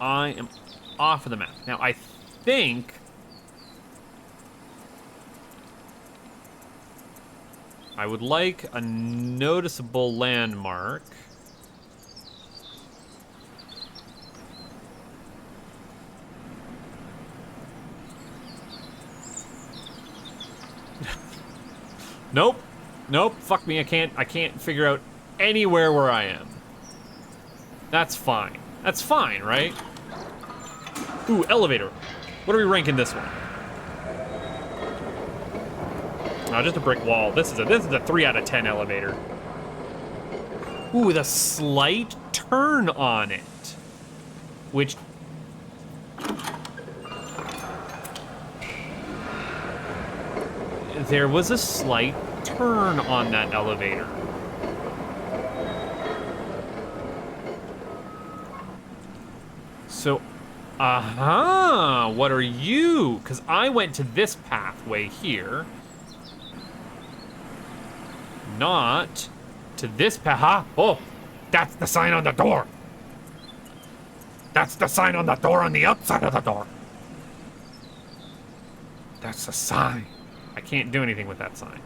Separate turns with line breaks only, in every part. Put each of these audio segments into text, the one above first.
I am off of the map. Now, I think... I would like a noticeable landmark. Nope. Nope. Fuck me. I can't figure out anywhere where I am. That's fine. That's fine, right? Ooh, elevator. What are we ranking this one? Oh, just a brick wall. This is a 3 out of 10 elevator. Ooh, the slight turn on it. Which... There was a slight turn on that elevator. So, what are you? Because I went to this pathway here. Not to this path. Oh, that's the sign on the door. That's the sign on the door on the outside of the door. That's a sign. I can't do anything with that sign.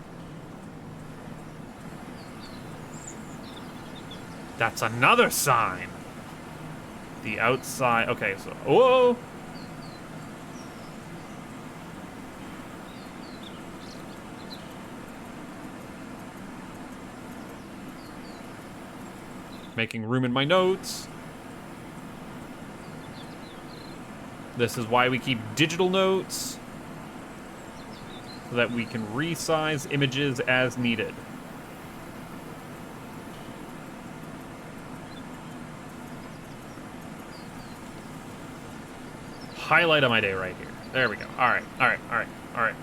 That's another sign. The outside. Okay, so. Whoa! Making room in my notes. This is why we keep digital notes, so that we can resize images as needed. Highlight of my day right here. There we go. All right, all right, all right, all right.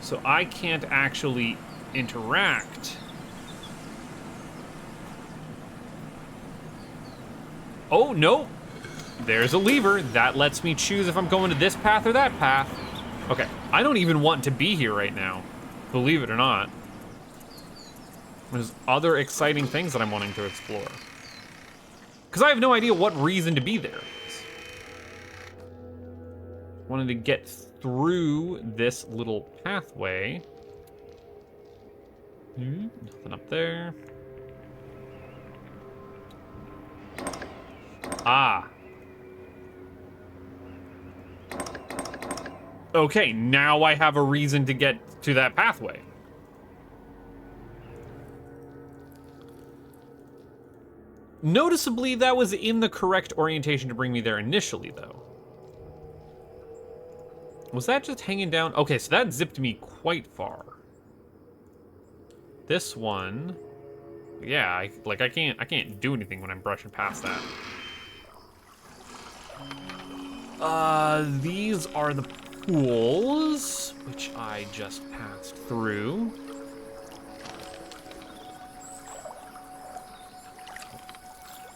So I can't actually interact. Oh, no. There's a lever. That lets me choose if I'm going to this path or that path. Okay, I don't even want to be here right now, believe it or not. There's other exciting things that I'm wanting to explore. Because I have no idea what reason to be there. Wanted to get through this little pathway. Nothing up there. Ah. Okay, now I have a reason to get to that pathway. Noticeably, that was in the correct orientation to bring me there initially, though. Was that just hanging down? Okay, so that zipped me quite far. This one, yeah, I can't do anything when I'm brushing past that. These are the pools, which I just passed through.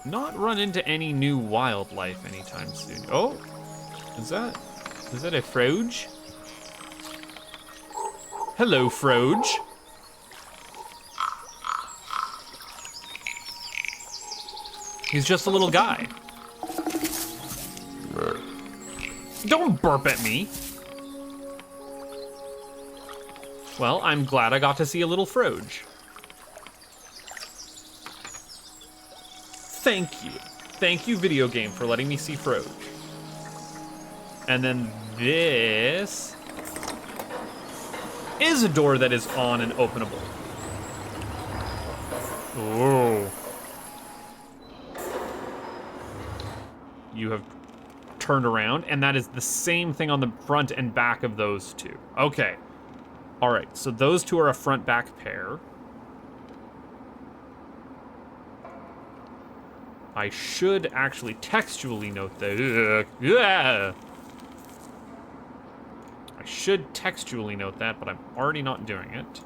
Not run into any new wildlife anytime soon. Oh, is that a froge? Hello, froge. He's just a little guy. Don't burp at me. Well, I'm glad I got to see a little froge. Thank you. Thank you, video game, for letting me see froge. And then this is a door that is on and openable. Oh. You have turned around, and that is the same thing on the front and back of those two. Okay. All right, so those two are a front-back pair. I should actually textually note that. I should textually note that, but I'm already not doing it.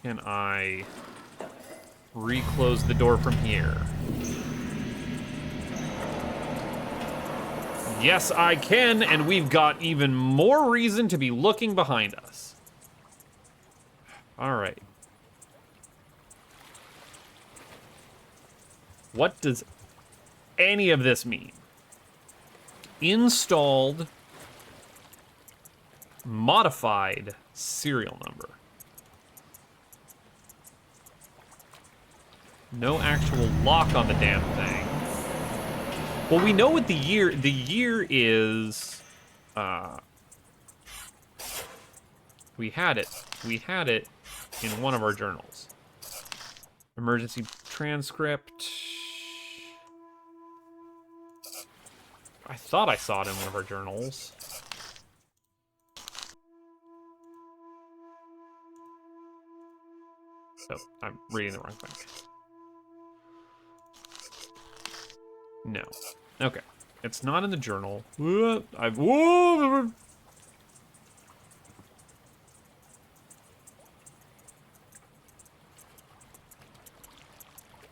Can I reclose the door from here. Yes, I can, and we've got even more reason to be looking behind us. All right. What does any of this mean? Installed, modified serial number. No actual lock on the damn thing. Well, we know what the year is. We had it in one of our journals. Emergency transcript. I thought I saw it in one of our journals. Oh, I'm reading the wrong thing. No. Okay. It's not in the journal. Whoa!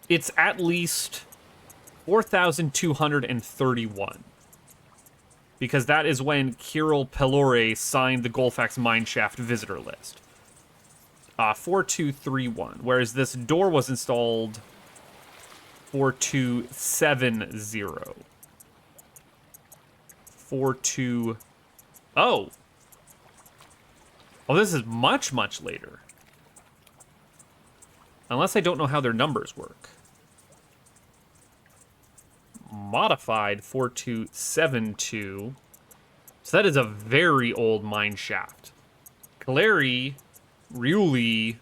It's at least 4,231. Because that is when Kirill Pelore signed the Golfax Mineshaft visitor list. 4231. Whereas this door was installed 4270. 42. Oh! Oh, this is much, much later. Unless I don't know how their numbers work. Modified 4272. So that is a very old mine shaft. Kaleri, Riuli,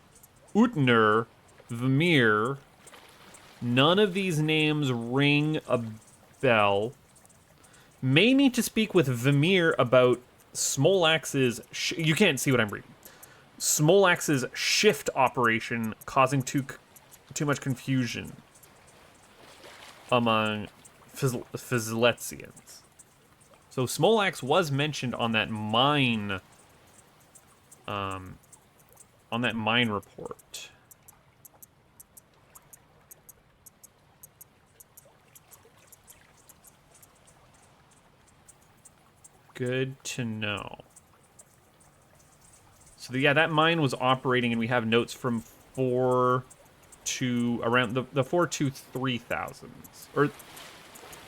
Utner, Vamir. None of these names ring a bell. May need to speak with Vamir about Smolax's... you can't see what I'm reading. Smolax's shift operation causing too much among Fizletzians. So Smolax was mentioned on that mine... on that mine report. Good to know. So yeah, that mine was operating, and we have notes from 4 to around the 4 to 3,000s, or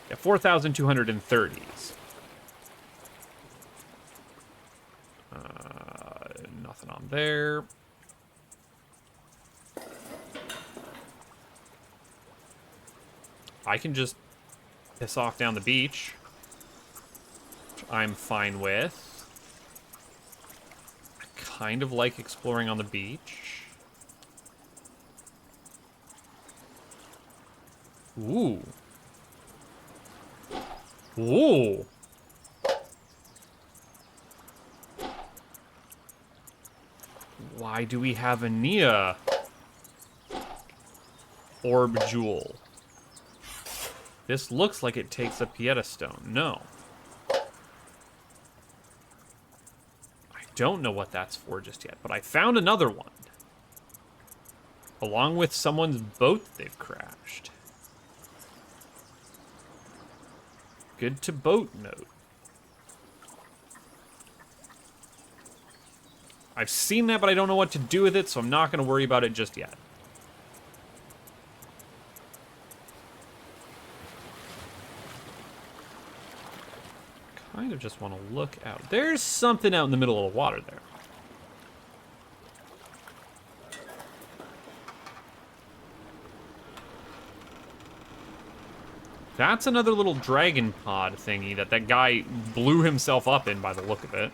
yeah, 4,230s. Nothing on there. I can just piss off down the beach, which I'm fine with. I kind of like exploring on the beach. Ooh. Ooh. Why do we have a Neyyah orb jewel? This looks like it takes a Pieta stone. No. I don't know what that's for just yet, but I found another one. Along with someone's boat they've crashed. Good to boat note. I've seen that, but I don't know what to do with it, so I'm not going to worry about it just yet. Kind of just want to look out. There's something out in the middle of the water there. That's another little dragon pod thingy that guy blew himself up in by the look of it.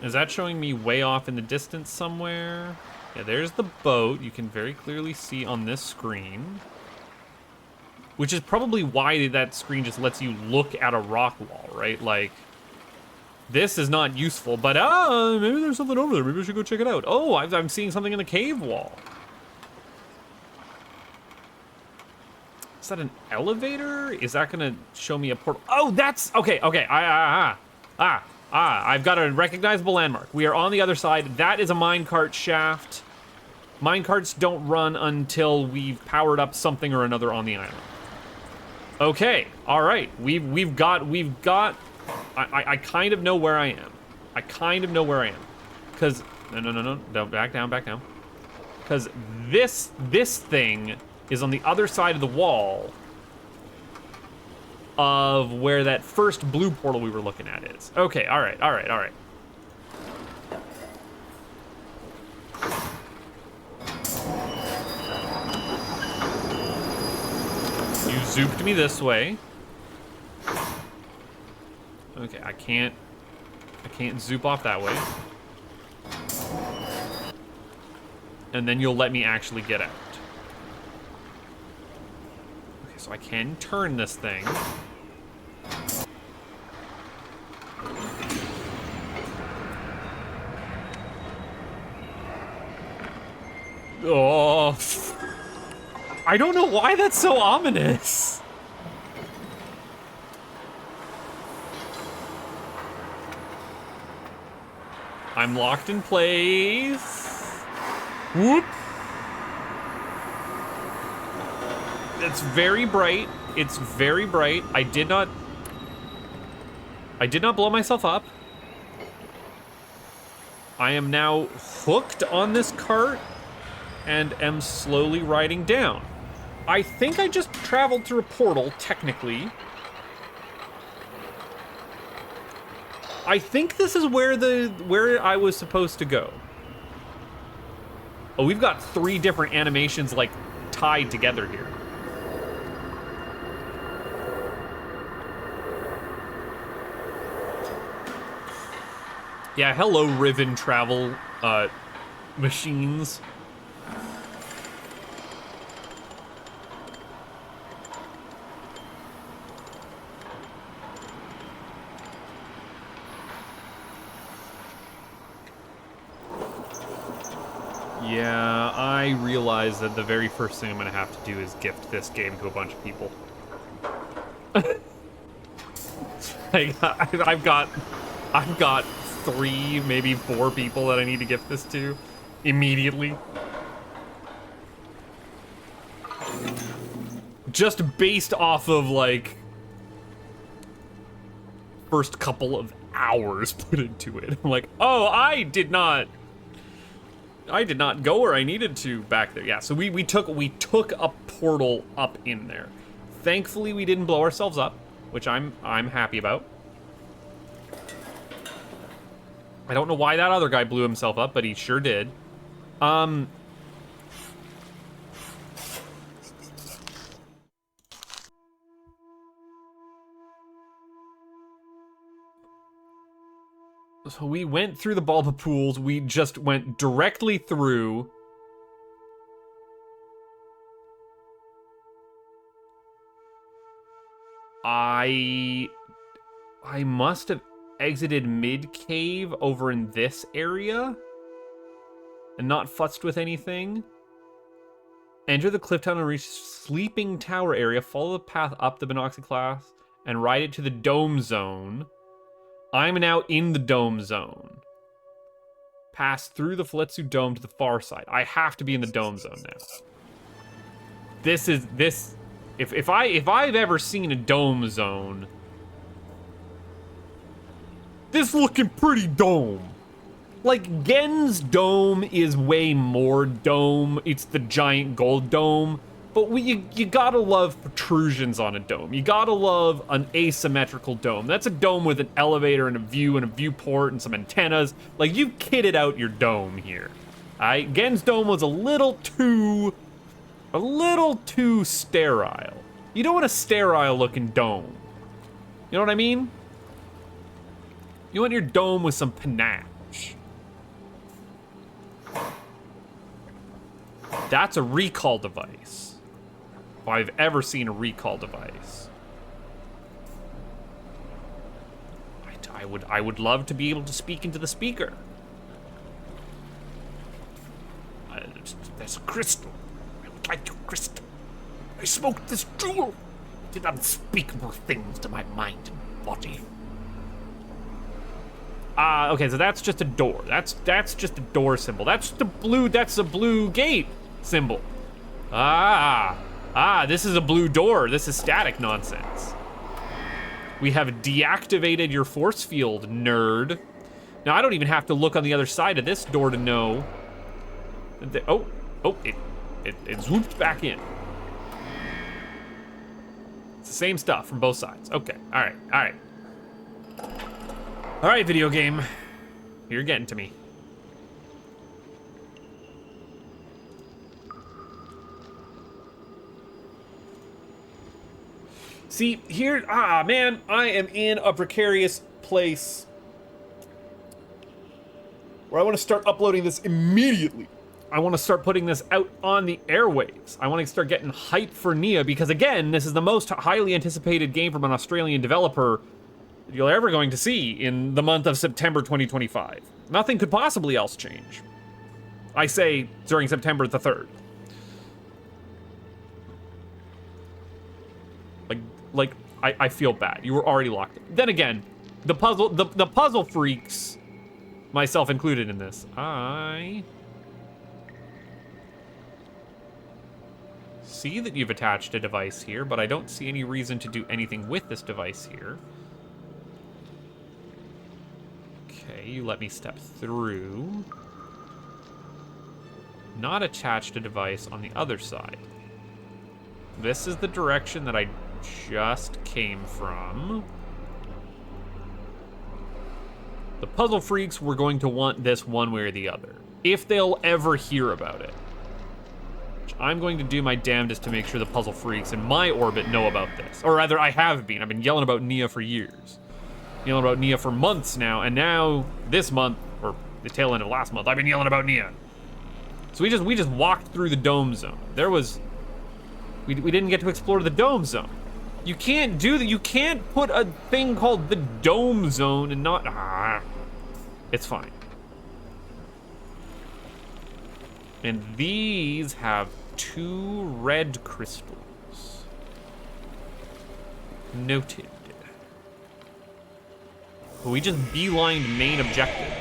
Is that showing me way off in the distance somewhere? Yeah, there's the boat. You can very clearly see on this screen. Which is probably why that screen just lets you look at a rock wall, right? Like, this is not useful, but maybe there's something over there. Maybe I should go check it out. Oh, I'm seeing something in the cave wall. Is that an elevator? Is that gonna show me a portal? Oh, that's, okay. Ah, I've got a recognizable landmark. We are on the other side. That is a minecart shaft. Minecarts don't run until we've powered up something or another on the island. Okay, all right. We've got. I kind of know where I am. I kind of know where I am. Cause no, back down. Cause this thing is on the other side of the wall of where that first blue portal we were looking at is. Okay, all right. You zooped me this way. Okay, I can't zoop off that way. And then you'll let me actually get out. Okay, so I can turn this thing. Oh, I don't know why that's so ominous. I'm locked in place. Whoop. It's very bright. It's very bright. I did not blow myself up. I am now hooked on this cart and am slowly riding down. I think I just traveled through a portal, technically. I think this is where I was supposed to go. Oh, we've got 3 different animations, like, tied together here. Yeah, hello, Riven travel, machines. Yeah, I realize that the very first thing I'm gonna have to do is gift this game to a bunch of people. I've got 3, maybe 4 people that I need to gift this to immediately. Just based off of, like, first couple of hours put into it. I'm like, oh, I did not go where I needed to back there. Yeah, so we took a portal up in there. Thankfully, we didn't blow ourselves up, which I'm happy about. I don't know why that other guy blew himself up, but he sure did. So we went through the Bulba pools. We just went directly through. I must have exited mid-cave over in this area and not futzed with anything. Enter the cliff town and reach Sleeping Tower area. Follow the path up the Binoxy class and ride it to the Dome Zone. I'm now in the Dome Zone. Pass through the Fletsu Dome to the far side. I have to be in the Dome Zone now. If I've ever seen a Dome Zone, this looking pretty dome. Like, Gen's dome is way more dome. It's the giant gold dome. But you gotta love protrusions on a dome. You gotta love an asymmetrical dome. That's a dome with an elevator and a view and a viewport and some antennas. Like, you've kitted out your dome here. Gen's dome was a little too sterile. You don't want a sterile looking dome. You know what I mean? You want your dome with some panache. That's a recall device. If I've ever seen a recall device. I would love to be able to speak into the speaker. There's a crystal. I would like your crystal. I smoked this jewel. Did unspeakable things to my mind and body. Okay, so that's just a door. That's just a door symbol. That's the blue gate symbol. This is a blue door. This is static nonsense. We have deactivated your force field, nerd. Now, I don't even have to look on the other side of this door to know. It swooped back in. It's the same stuff from both sides. Okay, all right. All right, video game. You're getting to me. See, here, man, I am in a precarious place where I want to start uploading this immediately. I want to start putting this out on the airwaves. I want to start getting hype for Neyyah because, again, this is the most highly anticipated game from an Australian developer you're ever going to see in the month of September 2025. Nothing could possibly else change. I say during September the 3rd. I feel bad. You were already locked in. Then again, the puzzle freaks, myself included in this, I see that you've attached a device here, but I don't see any reason to do anything with this device here. Okay, you let me step through. Not attached a device on the other side. This is the direction that I just came from. The puzzle freaks were going to want this one way or the other, if they'll ever hear about it. Which I'm going to do my damnedest to make sure the puzzle freaks in my orbit know about this. Or rather, I have been. I've been yelling about Neyyah for years. Yelling about Neyyah for months now, and now this month, or the tail end of last month, I've been yelling about Neyyah. So we just walked through the dome zone. We didn't get to explore the dome zone. You can't do that. You can't put a thing called the dome zone and not. It's fine. And these have 2 red crystals. Noted. We just beelined main objective.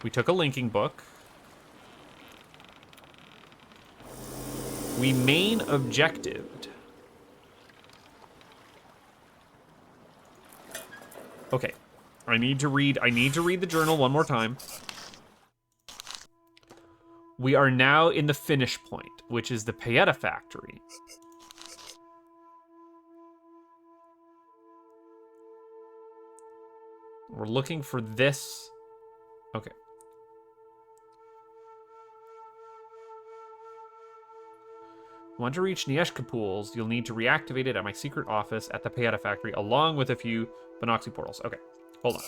We took a linking book. We main objectived. Okay, I need to read the journal one more time. We are now in the finish point, which is the Paeta factory. We're looking for this. Okay. Want to reach Neyyah pools, you'll need to reactivate it at my secret office at the Paeta factory, along with a few Binoxy portals. Okay, hold on.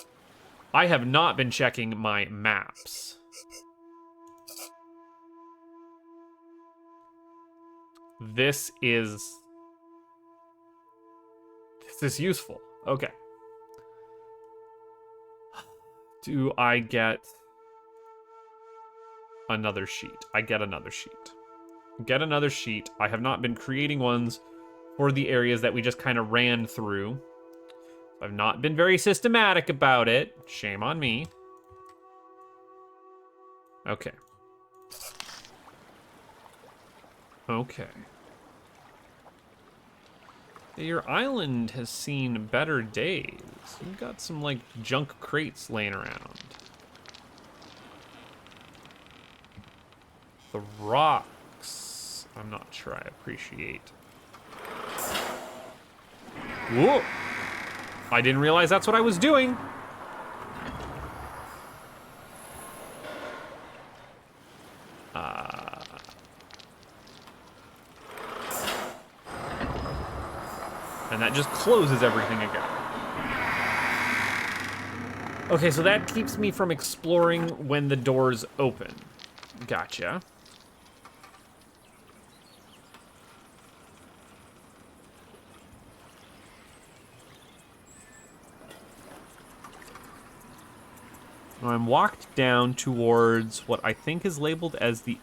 I have not been checking my maps. This is useful. Okay. Do I get another sheet? I get another sheet. Get another sheet. I have not been creating ones for the areas that we just kind of ran through. I've not been very systematic about it. Shame on me. Okay. Okay. Your island has seen better days. You've got some, like, junk crates laying around. The rocks, I'm not sure I appreciate. Whoa! I didn't realize that's what I was doing. And that just closes everything again. Okay, so that keeps me from exploring when the doors open. Gotcha. I'm walked down towards what I think is labeled as the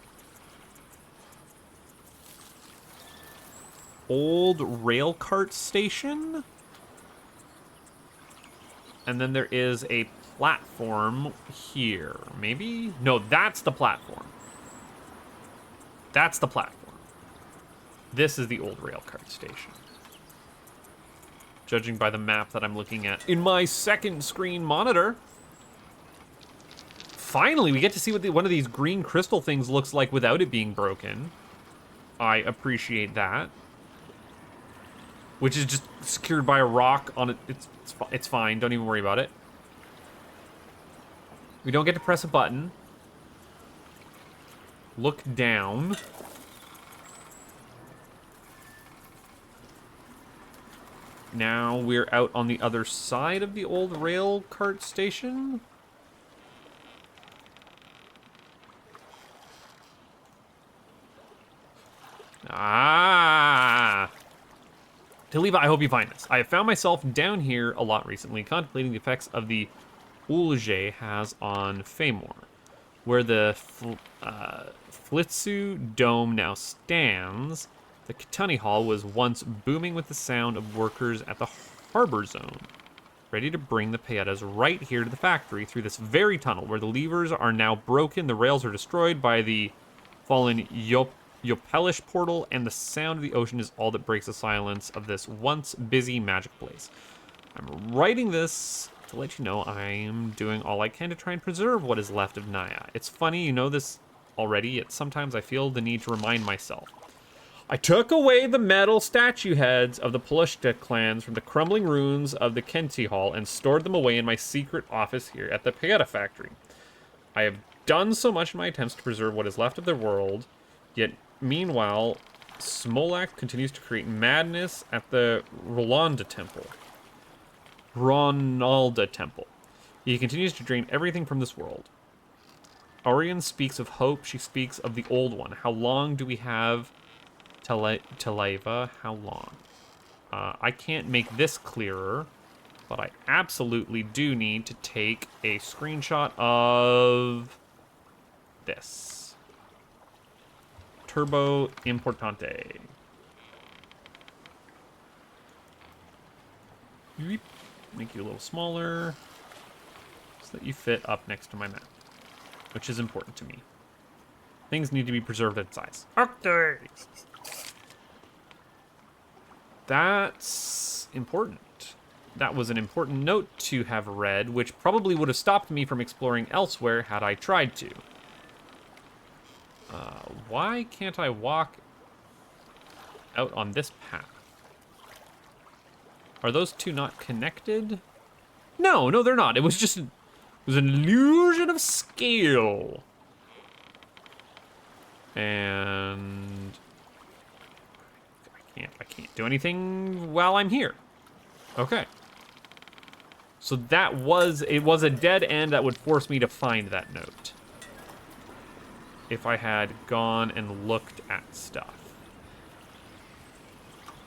old rail cart station. And then there is a platform here. Maybe? No, that's the platform. That's the platform. This is the old rail cart station. Judging by the map that I'm looking at in my second screen monitor. Finally, we get to see what one of these green crystal things looks like without it being broken. I appreciate that. Which is just secured by a rock on it. It's fine. Don't even worry about it. We don't get to press a button. Look down. Now we're out on the other side of the old rail cart station. Ah! Taliva, I hope you find this. I have found myself down here a lot recently, contemplating the effects of the othe has on Famor, where the Flitsu Dome now stands. The Kitani Hall was once booming with the sound of workers at the harbor zone, ready to bring the Payetas right here to the factory through this very tunnel, where the levers are now broken, the rails are destroyed by the fallen Yopelish portal, and the sound of the ocean is all that breaks the silence of this once busy magic place. I'm writing this to let you know I'm doing all I can to try and preserve what is left of Neyyah. It's funny, you know this already, yet sometimes I feel the need to remind myself. I took away the metal statue heads of the Plushta clans from the crumbling ruins of the Kenti Hall and stored them away in my secret office here at the Payeta factory. I have done so much in my attempts to preserve what is left of their world, yet meanwhile, Smolak continues to create madness at the Ronalda Temple. He continues to drain everything from this world. Arian speaks of hope. She speaks of the old one. How long do we have, Taleva? How long? I can't make this clearer, but I absolutely do need to take a screenshot of this. Turbo Importante. Make you a little smaller so that you fit up next to my map, which is important to me. Things need to be preserved in size. Okay. That's important. That was an important note to have read, which probably would have stopped me from exploring elsewhere had I tried to. Why can't I walk out on this path? Are those two not connected? No, they're not. It was an illusion of scale. And I can't do anything while I'm here. Okay. So it was a dead end that would force me to find that note. If I had gone and looked at stuff.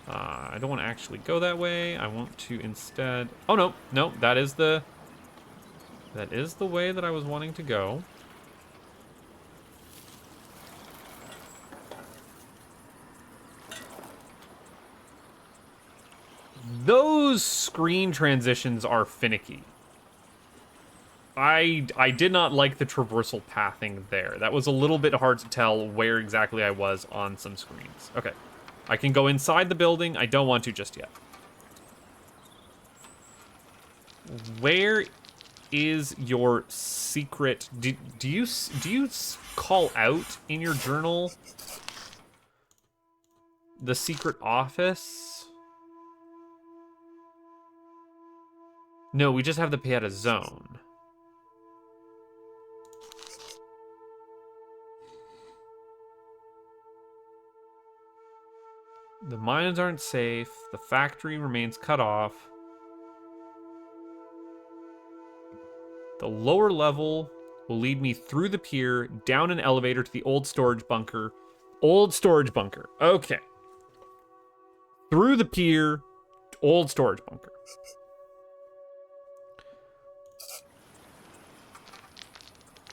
I don't want to actually go that way. I want to instead... Oh, no, that is the way that I was wanting to go. Those screen transitions are finicky. I did not like the traversal pathing there. That was a little bit hard to tell where exactly I was on some screens. Okay. I can go inside the building. I don't want to just yet. Where is your secret? Do you call out in your journal the secret office? No, we just have the Payeta zone. The mines aren't safe. The factory remains cut off. The lower level will lead me through the pier, down an elevator to the old storage bunker. Old storage bunker. Okay. Through the pier, old storage bunker.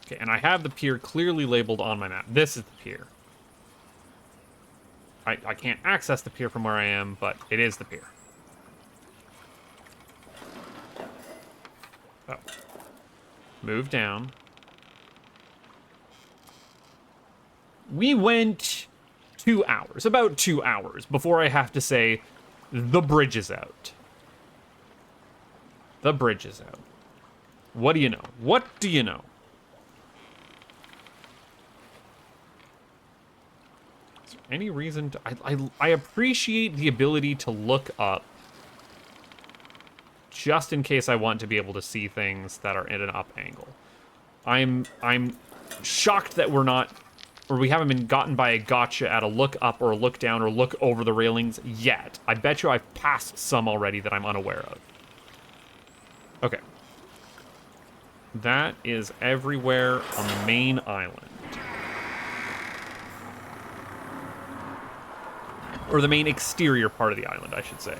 Okay, and I have the pier clearly labeled on my map. This is the pier. I can't access the pier from where I am, but it is the pier. Move down. We went 2 hours, about 2 hours, before I have to say, the bridge is out. The bridge is out. What do you know? What do you know? Is there any reason to... I appreciate the ability to look up just in case I want to be able to see things that are at an up angle. I'm shocked that we're not... or we haven't been gotten by a gotcha at a look up or a look down or look over the railings yet. I bet you I've passed some already that I'm unaware of. Okay. That is everywhere on the main island. Or the main exterior part of the island, I should say.